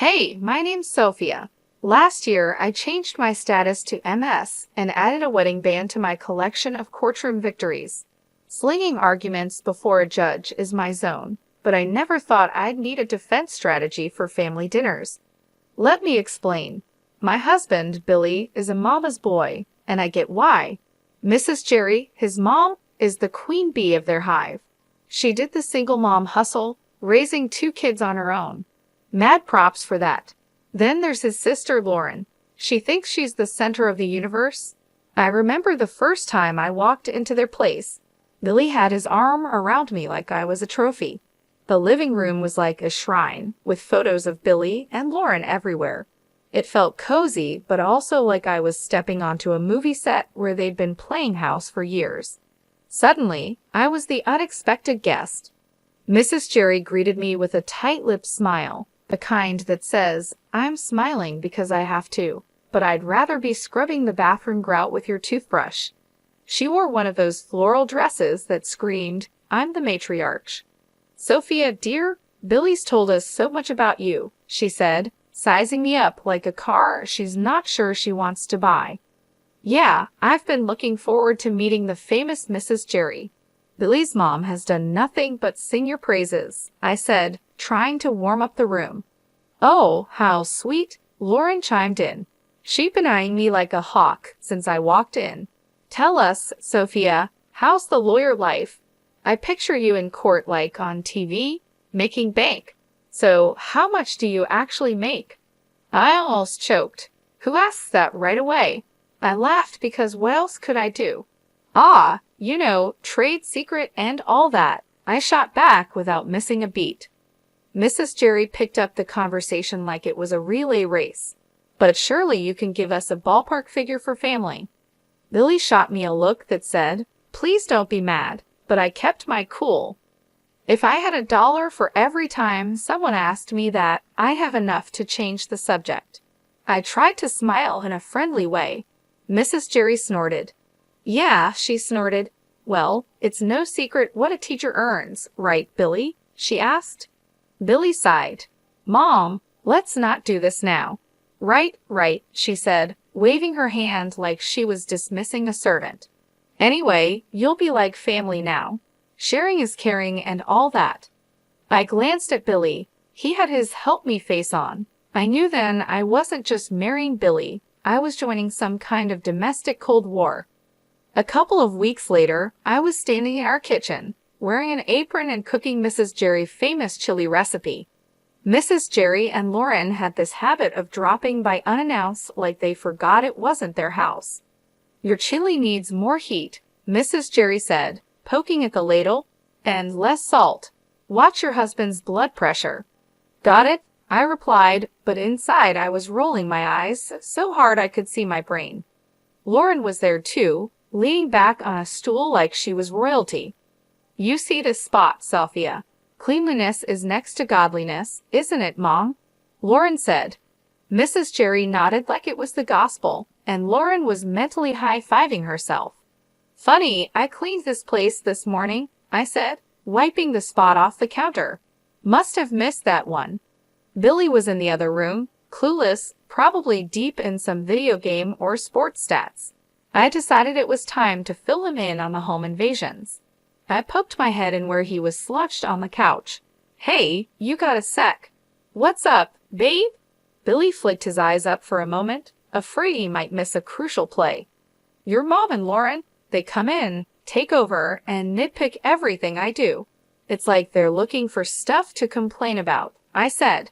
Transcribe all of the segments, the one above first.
Hey, my name's Sophia. Last year, I changed my status to MS and added a wedding band to my collection of courtroom victories. Slinging arguments before a judge is my zone, but I never thought I'd need a defense strategy for family dinners. Let me explain. My husband, Billy, is a mama's boy, and I get why. Mrs. Jerry, his mom, is the queen bee of their hive. She did the single mom hustle, raising two kids on her own. Mad props for that. Then there's his sister Lauren. She thinks she's the center of the universe. I remember the first time I walked into their place. Billy had his arm around me like I was a trophy. The living room was like a shrine, with photos of Billy and Lauren everywhere. It felt cozy, but also like I was stepping onto a movie set where they'd been playing house for years. Suddenly, I was the unexpected guest. Mrs. Jerry greeted me with a tight-lipped smile. The kind that says, I'm smiling because I have to, but I'd rather be scrubbing the bathroom grout with your toothbrush. She wore one of those floral dresses that screamed, I'm the matriarch. Sophia, dear, Billy's told us so much about you, she said, sizing me up like a car she's not sure she wants to buy. Yeah, I've been looking forward to meeting the famous Mrs. Jerry. Billy's mom has done nothing but sing your praises, I said, trying to warm up the room. Oh, how sweet, Lauren chimed in. She'd been eyeing me like a hawk since I walked in. Tell us, Sophia, how's the lawyer life? I picture you in court like on TV, making bank. So how much do you actually make? I almost choked. Who asks that right away? I laughed because what else could I do? Ah, you know, trade secret and all that. I shot back without missing a beat. Mrs. Jerry picked up the conversation like it was a relay race. But surely you can give us a ballpark figure for family. Billy shot me a look that said, please don't be mad, but I kept my cool. If I had $1 for every time someone asked me that, I'd have enough to change the subject. I tried to smile in a friendly way. Mrs. Jerry snorted. Yeah, she snorted. Well, it's no secret what a teacher earns, right, Billy? She asked. Billy sighed. Mom, let's not do this now. Right, she said, waving her hand like she was dismissing a servant. Anyway, you'll be like family now. Sharing is caring and all that. I glanced at Billy. He had his help me face on. I knew then I wasn't just marrying Billy. I was joining some kind of domestic Cold War. A couple of weeks later, I was standing in our kitchen, wearing an apron and cooking Mrs. Jerry's famous chili recipe. Mrs. Jerry and Lauren had this habit of dropping by unannounced like they forgot it wasn't their house. Your chili needs more heat, Mrs. Jerry said, poking at the ladle, and less salt. Watch your husband's blood pressure. Got it? I replied, but inside I was rolling my eyes so hard I could see my brain. Lauren was there too, leaning back on a stool like she was royalty. You see this spot, Sophia. Cleanliness is next to godliness, isn't it, Mom? Lauren said. Mrs. Jerry nodded like it was the gospel, and Lauren was mentally high-fiving herself. Funny, I cleaned this place this morning, I said, wiping the spot off the counter. Must have missed that one. Billy was in the other room, clueless, probably deep in some video game or sports stats. I decided it was time to fill him in on the home invasions. I poked my head in where he was slouched on the couch. Hey, you got a sec. What's up, babe? Billy flicked his eyes up for a moment, afraid he might miss a crucial play. Your mom and Lauren, they come in, take over, and nitpick everything I do. It's like they're looking for stuff to complain about, I said.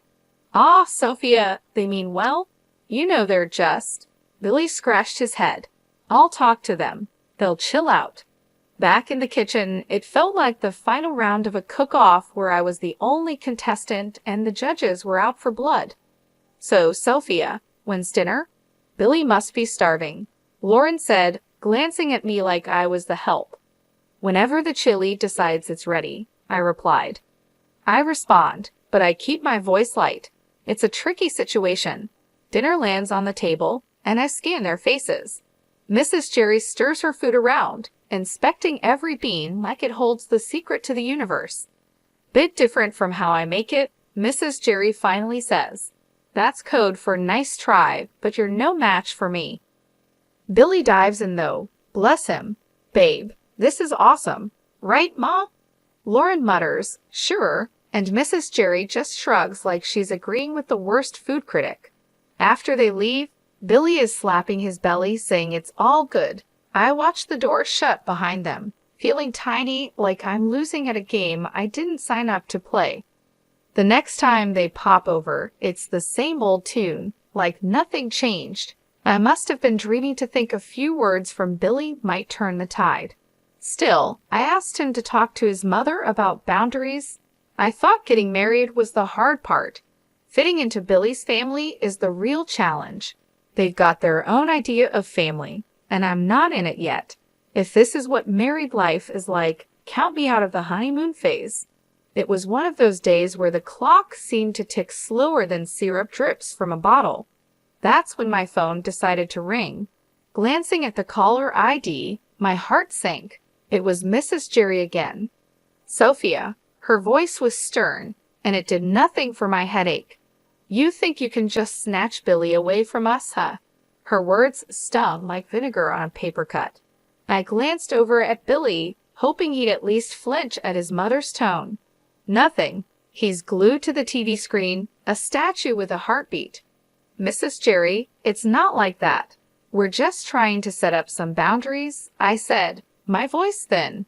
Ah, Sophia, they mean well? You know they're just. Billy scratched his head. I'll talk to them. They'll chill out. Back in the kitchen, it felt like the final round of a cook-off where I was the only contestant and the judges were out for blood. So, Sophia, when's dinner? Billy must be starving, Lauren said, glancing at me like I was the help. Whenever the chili decides it's ready, I replied. I respond, but I keep my voice light. It's a tricky situation. Dinner lands on the table, and I scan their faces. Mrs. Jerry stirs her food around, inspecting every bean like it holds the secret to the universe. Bit different from how I make it, Mrs. Jerry finally says. That's code for nice try, but you're no match for me. Billy dives in though. Bless him. Babe, this is awesome. Right, Ma? Lauren mutters, sure, and Mrs. Jerry just shrugs like she's agreeing with the worst food critic. After they leave, Billy is slapping his belly, saying it's all good. I watch the door shut behind them, feeling tiny, like I'm losing at a game I didn't sign up to play. The next time they pop over, it's the same old tune, like nothing changed. I must have been dreaming to think a few words from Billy might turn the tide. Still, I asked him to talk to his mother about boundaries. I thought getting married was the hard part. Fitting into Billy's family is the real challenge. They've got their own idea of family, and I'm not in it yet. If this is what married life is like, count me out of the honeymoon phase. It was one of those days where the clock seemed to tick slower than syrup drips from a bottle. That's when my phone decided to ring. Glancing at the caller ID, my heart sank. It was Mrs. Jerry again. Sophia. Her voice was stern, and it did nothing for my headache. You think you can just snatch Billy away from us, huh? Her words stung like vinegar on a paper cut. I glanced over at Billy, hoping he'd at least flinch at his mother's tone. Nothing. He's glued to the TV screen, a statue with a heartbeat. Mrs. Jerry, it's not like that. We're just trying to set up some boundaries, I said, my voice thin.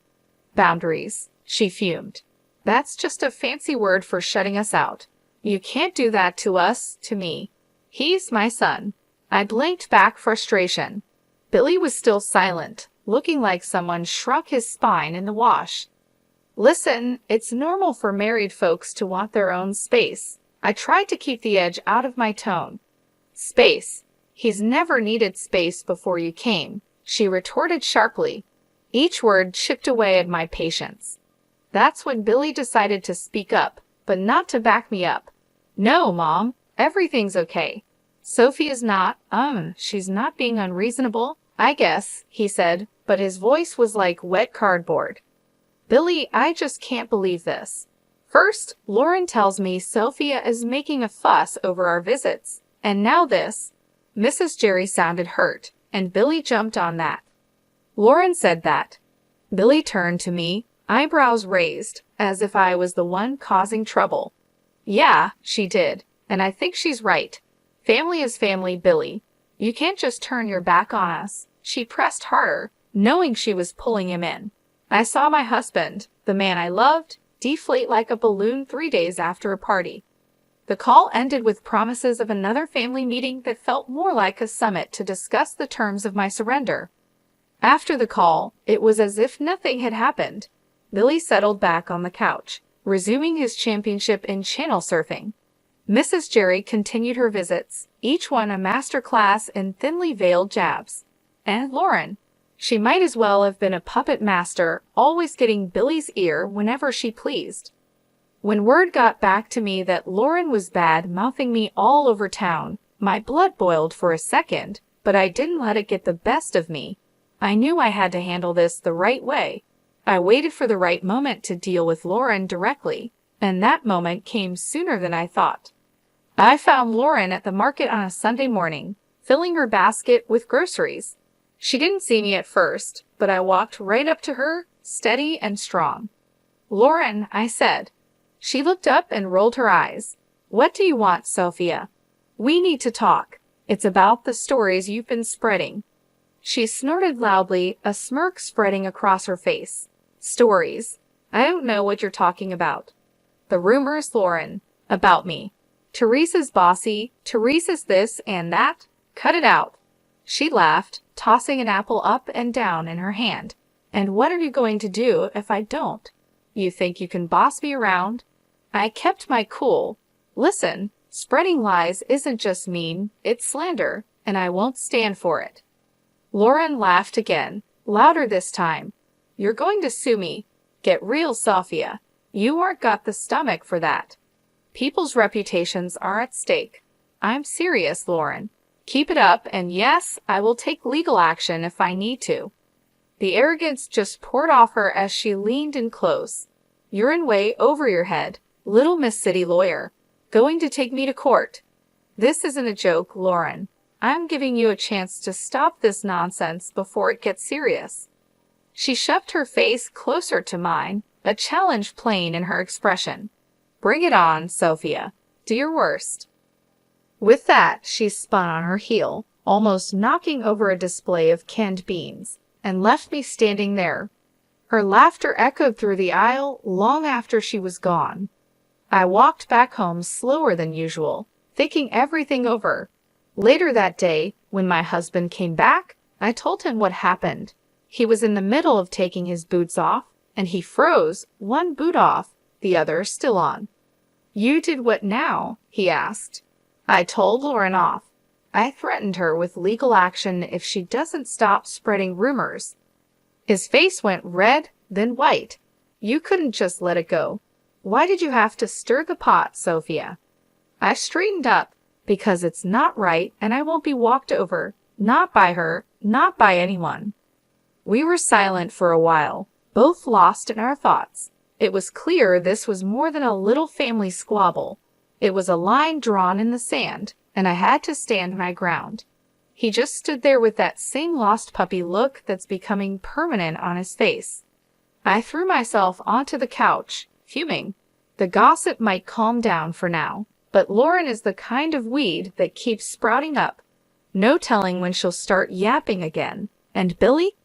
Boundaries, she fumed. That's just a fancy word for shutting us out. You can't do that to us, to me. He's my son. I blinked back frustration. Billy was still silent, looking like someone shrunk his spine in the wash. Listen, it's normal for married folks to want their own space. I tried to keep the edge out of my tone. Space. He's never needed space before you came, she retorted sharply. Each word chipped away at my patience. That's when Billy decided to speak up, but not to back me up. No, Mom, everything's okay. Sophia's not, she's not being unreasonable, I guess, he said, but his voice was like wet cardboard. Billy, I just can't believe this. First, Lauren tells me Sophia is making a fuss over our visits, and now this. Mrs. Jerry sounded hurt, and Billy jumped on that. Lauren said that. Billy turned to me, eyebrows raised, as if I was the one causing trouble. Yeah, she did, and I think she's right. Family is family, Billy. You can't just turn your back on us. She pressed harder, knowing she was pulling him in. I saw my husband, the man I loved, deflate like a balloon 3 days after a party. The call ended with promises of another family meeting that felt more like a summit to discuss the terms of my surrender. After the call, it was as if nothing had happened. Billy settled back on the couch, resuming his championship in channel surfing. Mrs. Jerry continued her visits, each one a master class in thinly veiled jabs. And Lauren. She might as well have been a puppet master, always getting Billy's ear whenever she pleased. When word got back to me that Lauren was bad-mouthing me all over town, my blood boiled for a second, but I didn't let it get the best of me. I knew I had to handle this the right way. I waited for the right moment to deal with Lauren directly, and that moment came sooner than I thought. I found Lauren at the market on a Sunday morning, filling her basket with groceries. She didn't see me at first, but I walked right up to her, steady and strong. Lauren, I said. She looked up and rolled her eyes. What do you want, Sophia? We need to talk. It's about the stories you've been spreading. She snorted loudly, a smirk spreading across her face. Stories. I don't know what you're talking about. The rumors, Lauren. About me. Teresa's bossy, Teresa's this and that. Cut it out. She laughed, tossing an apple up and down in her hand. And what are you going to do if I don't? You think you can boss me around? I kept my cool. Listen, spreading lies isn't just mean, it's slander, and I won't stand for it. Lauren laughed again, louder this time. You're going to sue me. Get real, Sophia. You aren't got the stomach for that. People's reputations are at stake. I'm serious, Lauren. Keep it up, and yes, I will take legal action if I need to. The arrogance just poured off her as she leaned in close. You're in way over your head, little Miss City Lawyer. Going to take me to court. This isn't a joke, Lauren. I'm giving you a chance to stop this nonsense before it gets serious. She shoved her face closer to mine, a challenge plain in her expression. Bring it on, Sophia. Do your worst. With that, she spun on her heel, almost knocking over a display of canned beans, and left me standing there. Her laughter echoed through the aisle long after she was gone. I walked back home slower than usual, thinking everything over. Later that day, when my husband came back, I told him what happened. He was in the middle of taking his boots off, and he froze, one boot off, the other still on. You did what now? He asked. I told Lauren off. I threatened her with legal action if she doesn't stop spreading rumors. His face went red, then white. You couldn't just let it go. Why did you have to stir the pot, Sophia? I straightened up, because it's not right and I won't be walked over, not by her, not by anyone. We were silent for a while, both lost in our thoughts. It was clear this was more than a little family squabble. It was a line drawn in the sand, and I had to stand my ground. He just stood there with that same lost puppy look that's becoming permanent on his face. I threw myself onto the couch, fuming. The gossip might calm down for now, but Lauren is the kind of weed that keeps sprouting up. No telling when she'll start yapping again. And Billy?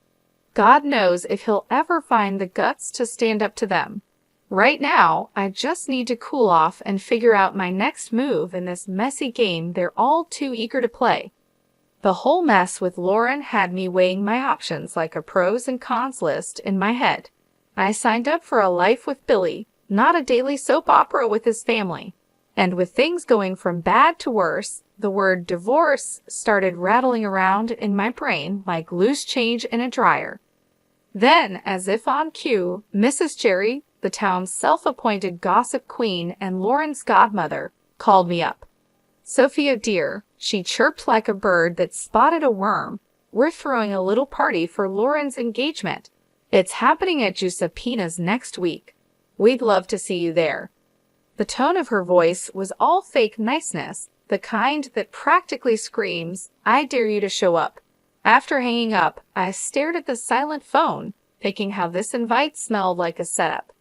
God knows if he'll ever find the guts to stand up to them. Right now, I just need to cool off and figure out my next move in this messy game they're all too eager to play. The whole mess with Lauren had me weighing my options like a pros and cons list in my head. I signed up for a life with Billy, not a daily soap opera with his family. And with things going from bad to worse, the word divorce started rattling around in my brain like loose change in a dryer. Then, as if on cue, Mrs. Jerry, the town's self-appointed gossip queen and Lauren's godmother, called me up. Sophia dear, she chirped like a bird that spotted a worm. We're throwing a little party for Lauren's engagement. It's happening at Giuseppina's next week. We'd love to see you there. The tone of her voice was all fake niceness, the kind that practically screams, I dare you to show up. After hanging up, I stared at the silent phone, thinking how this invite smelled like a setup.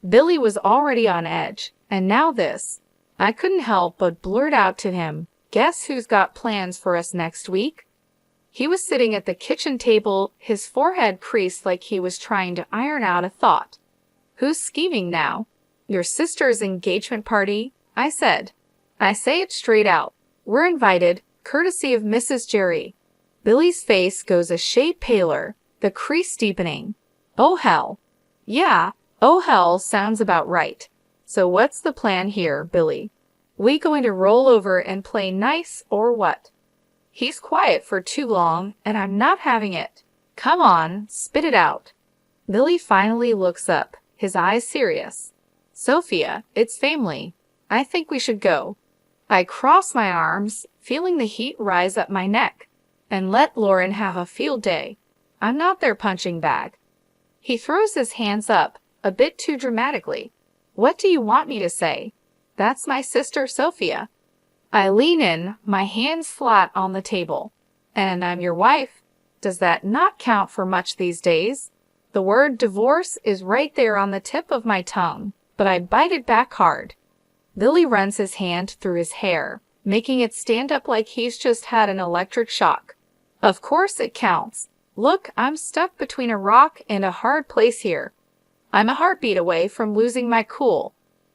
Billy was already on edge, and now this. I couldn't help but blurt out to him, guess who's got plans for us next week? He was sitting at the kitchen table, his forehead creased like he was trying to iron out a thought. Who's scheming now? Your sister's engagement party, I said. I say it straight out. We're invited, courtesy of Mrs. Jerry. Billy's face goes a shade paler, the crease deepening. Oh hell. Yeah, oh hell sounds about right. So what's the plan here, Billy? We going to roll over and play nice or what? He's quiet for too long, and I'm not having it. Come on, spit it out. Billy finally looks up, his eyes serious. Sophia, it's family. I think we should go. I cross my arms, feeling the heat rise up my neck, and let Lauren have a field day. I'm not their punching bag. He throws his hands up, a bit too dramatically. What do you want me to say? That's my sister Sophia. I lean in, my hands flat on the table. And I'm your wife. Does that not count for much these days? The word divorce is right there on the tip of my tongue, but I bite it back hard. Billy runs his hand through his hair, making it stand up like he's just had an electric shock. Of course it counts. Look, I'm stuck between a rock and a hard place here. I'm a heartbeat away from losing my cool.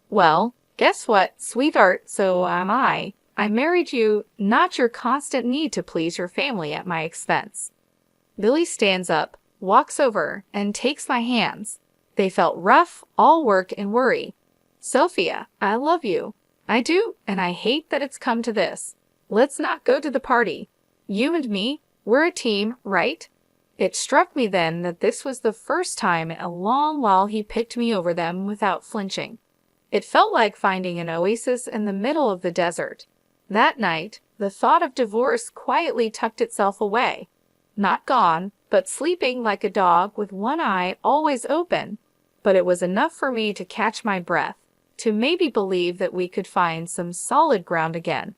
Well, guess what, sweetheart, so am I. I married you, not your constant need to please your family at my expense. Billy stands up, walks over, and takes my hands. They felt rough, all work and worry. Sophia, I love you. I do, and I hate that it's come to this. Let's not go to the party. You and me, we're a team, right? It struck me then that this was the first time in a long while he picked me over them without flinching. It felt like finding an oasis in the middle of the desert. That night, the thought of divorce quietly tucked itself away. Not gone, but sleeping like a dog with one eye always open. But it was enough for me to catch my breath, to maybe believe that we could find some solid ground again.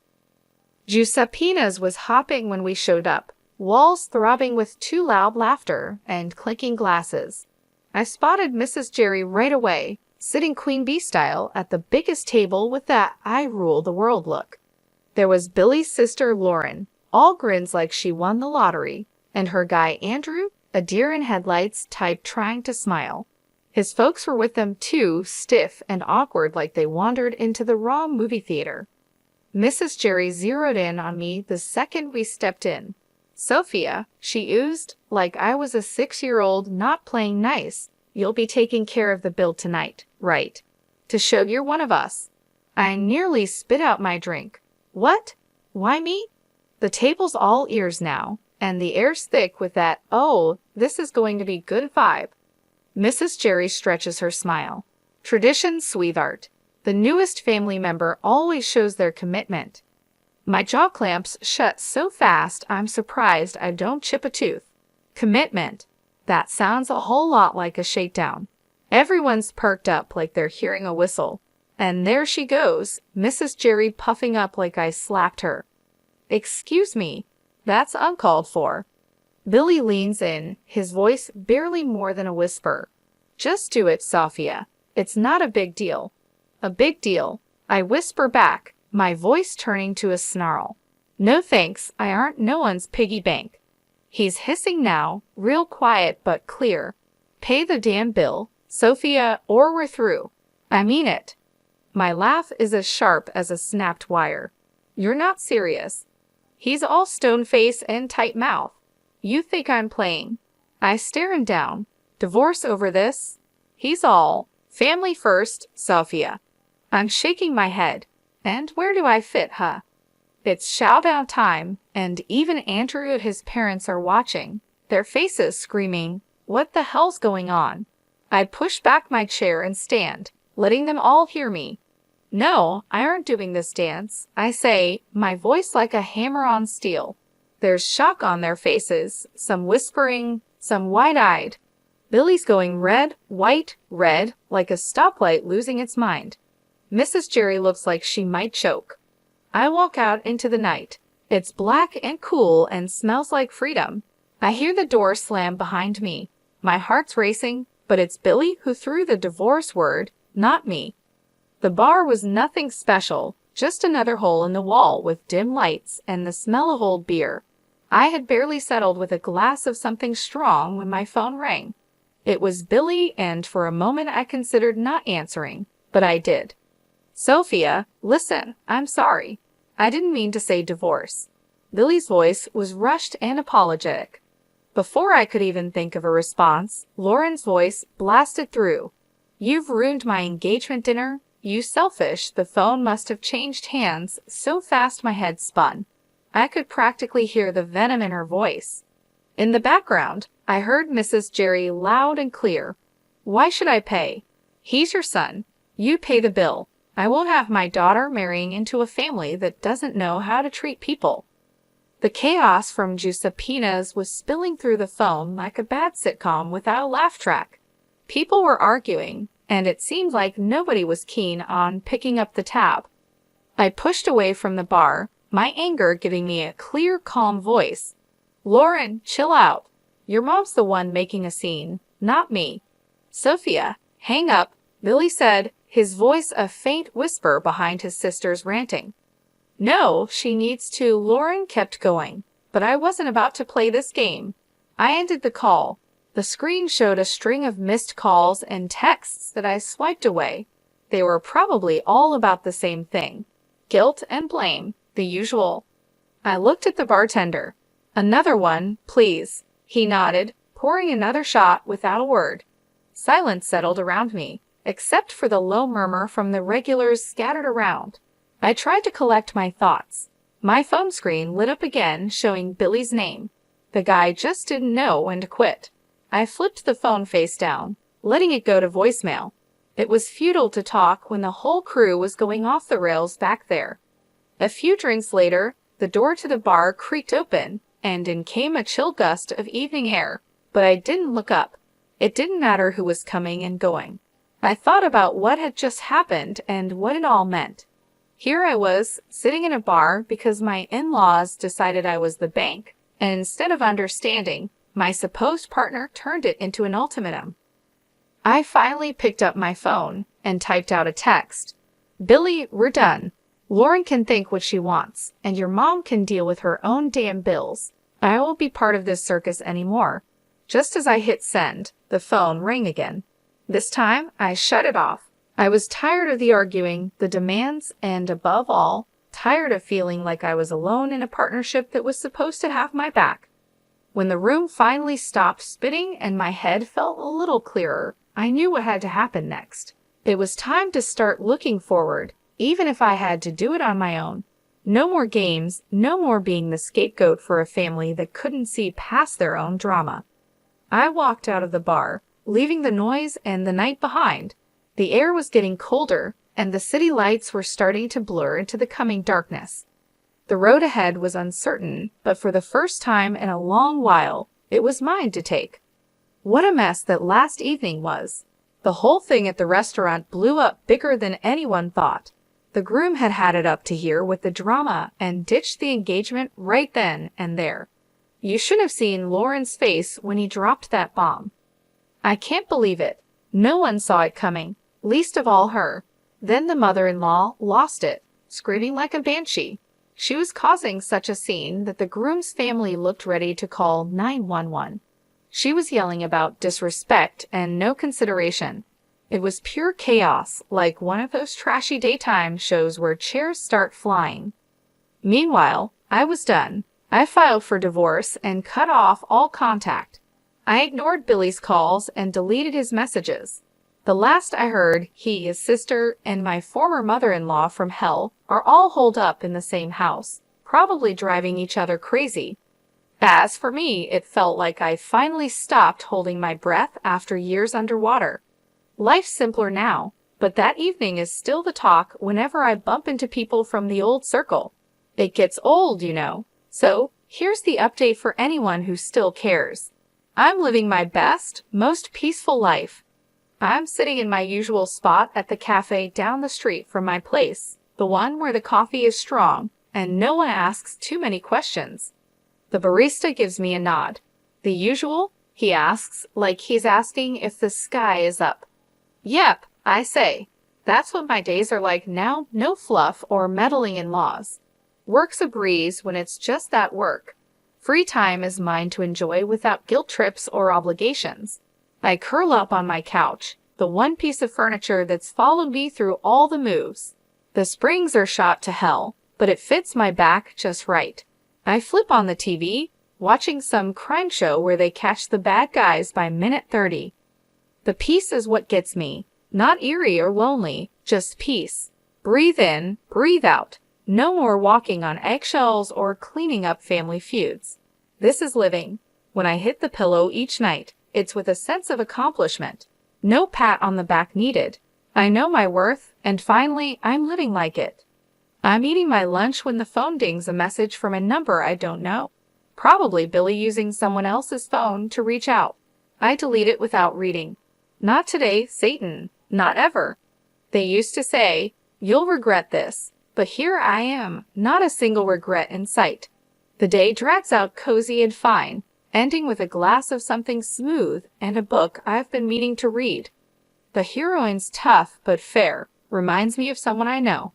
Giuseppina's was hopping when we showed up, walls throbbing with too loud laughter and clinking glasses. I spotted Mrs. Jerry right away, sitting Queen Bee style at the biggest table with that I rule the world look. There was Billy's sister Lauren, all grins like she won the lottery, and her guy Andrew, a deer in headlights type trying to smile. His folks were with them too, stiff and awkward like they wandered into the wrong movie theater. Mrs. Jerry zeroed in on me the second we stepped in. "Sophia," she oozed, like I was a 6-year-old not playing nice, "you'll be taking care of the bill tonight, right? To show you're one of us." I nearly spit out my drink. "What? Why me?" The table's all ears now, and the air's thick with that, "Oh, this is going to be good vibe." Mrs. Jerry stretches her smile. "Tradition, sweetheart. The newest family member always shows their commitment." My jaw clamps shut so fast I'm surprised I don't chip a tooth. Commitment. That sounds a whole lot like a shakedown. Everyone's perked up like they're hearing a whistle. And there she goes, Mrs. Jerry puffing up like I slapped her. "Excuse me, that's uncalled for." Billy leans in, his voice barely more than a whisper. "Just do it, Sophia. It's not a big deal." "A big deal," I whisper back, my voice turning to a snarl. "No thanks, I aren't no one's piggy bank." He's hissing now, real quiet but clear. "Pay the damn bill, Sophia, or we're through. I mean it." My laugh is as sharp as a snapped wire. "You're not serious." He's all stone face and tight mouth. "You think I'm playing?" I stare him down. "Divorce over this?" He's all, "Family first, Sophia." I'm shaking my head. And where do I fit, huh? It's showdown time, and even Andrew and his parents are watching, their faces screaming, "What the hell's going on?" I push back my chair and stand, letting them all hear me. "No, I aren't doing this dance," I say, my voice like a hammer on steel. There's shock on their faces, some whispering, some wide-eyed. Billy's going red, white, red, like a stoplight losing its mind. Mrs. Jerry looks like she might choke. I walk out into the night. It's black and cool and smells like freedom. I hear the door slam behind me. My heart's racing, but it's Billy who threw the divorce word, not me. The bar was nothing special, just another hole in the wall with dim lights and the smell of old beer. I had barely settled with a glass of something strong when my phone rang. It was Billy, and for a moment I considered not answering, but I did. "Sophia, listen, I'm sorry. I didn't mean to say divorce." Billy's voice was rushed and apologetic. Before I could even think of a response, Lauren's voice blasted through. "You've ruined my engagement dinner. You selfish." The phone must have changed hands so fast my head spun. I could practically hear the venom in her voice. In the background, I heard Mrs. Jerry loud and clear. "Why should I pay? He's your son. You pay the bill. I won't have my daughter marrying into a family that doesn't know how to treat people." The chaos from Giuseppina's was spilling through the phone like a bad sitcom without a laugh track. People were arguing, and it seemed like nobody was keen on picking up the tab. I pushed away from the bar, my anger giving me a clear, calm voice. "Lauren, chill out. Your mom's the one making a scene, not me." "Sophia, hang up," Billy said, his voice a faint whisper behind his sister's ranting. "No, she needs to." Lauren kept going, but I wasn't about to play this game. I ended the call. The screen showed a string of missed calls and texts that I swiped away. They were probably all about the same thing. Guilt and blame, the usual. I looked at the bartender. "Another one, please." He nodded, pouring another shot without a word. Silence settled around me, except for the low murmur from the regulars scattered around. I tried to collect my thoughts. My phone screen lit up again, showing Billy's name. The guy just didn't know when to quit. I flipped the phone face down, letting it go to voicemail. It was futile to talk when the whole crew was going off the rails back there. A few drinks later, the door to the bar creaked open, and in came a chill gust of evening air, but I didn't look up. It didn't matter who was coming and going. I thought about what had just happened and what it all meant. Here I was, sitting in a bar because my in-laws decided I was the bank, and instead of understanding, my supposed partner turned it into an ultimatum. I finally picked up my phone and typed out a text. Billy, we're done. Lauren can think what she wants, and your mom can deal with her own damn bills. I won't be part of this circus anymore. Just as I hit send, the phone rang again. This time, I shut it off. I was tired of the arguing, the demands, and above all, tired of feeling like I was alone in a partnership that was supposed to have my back. When the room finally stopped spinning and my head felt a little clearer, I knew what had to happen next. It was time to start looking forward, even if I had to do it on my own. No more games, no more being the scapegoat for a family that couldn't see past their own drama. I walked out of the bar, leaving the noise and the night behind. The air was getting colder, and the city lights were starting to blur into the coming darkness. The road ahead was uncertain, but for the first time in a long while, it was mine to take. What a mess that last evening was. The whole thing at the restaurant blew up bigger than anyone thought. The groom had had it up to here with the drama and ditched the engagement right then and there. You should have seen Lauren's face when he dropped that bomb. I can't believe it. No one saw it coming, least of all her. Then the mother-in-law lost it, screaming like a banshee. She was causing such a scene that the groom's family looked ready to call 911. She was yelling about disrespect and no consideration. It was pure chaos, like one of those trashy daytime shows where chairs start flying. Meanwhile, I was done. I filed for divorce and cut off all contact. I ignored Billy's calls and deleted his messages. The last I heard, he, his sister, and my former mother-in-law from hell are all holed up in the same house, probably driving each other crazy. As for me, it felt like I finally stopped holding my breath after years underwater. Life's simpler now, but that evening is still the talk whenever I bump into people from the old circle. It gets old, you know. So, here's the update for anyone who still cares. I'm living my best, most peaceful life. I'm sitting in my usual spot at the cafe down the street from my place, the one where the coffee is strong and no one asks too many questions. The barista gives me a nod. The usual? He asks, like he's asking if the sky is up. Yep, I say. That's what my days are like now, no fluff or meddling in laws. Work's a breeze when it's just that work. Free time is mine to enjoy without guilt trips or obligations. I curl up on my couch, the one piece of furniture that's followed me through all the moves. The springs are shot to hell, but it fits my back just right. I flip on the TV, watching some crime show where they catch the bad guys by minute 30. The peace is what gets me. Not eerie or lonely, just peace. Breathe in, breathe out. No more walking on eggshells or cleaning up family feuds. This is living. When I hit the pillow each night, it's with a sense of accomplishment. No pat on the back needed. I know my worth, and finally, I'm living like it. I'm eating my lunch when the phone dings a message from a number I don't know. Probably Billy using someone else's phone to reach out. I delete it without reading. Not today, Satan. Not ever. They used to say, you'll regret this. But here I am, not a single regret in sight. The day drags out cozy and fine, ending with a glass of something smooth and a book I've been meaning to read. The heroine's tough but fair, reminds me of someone I know.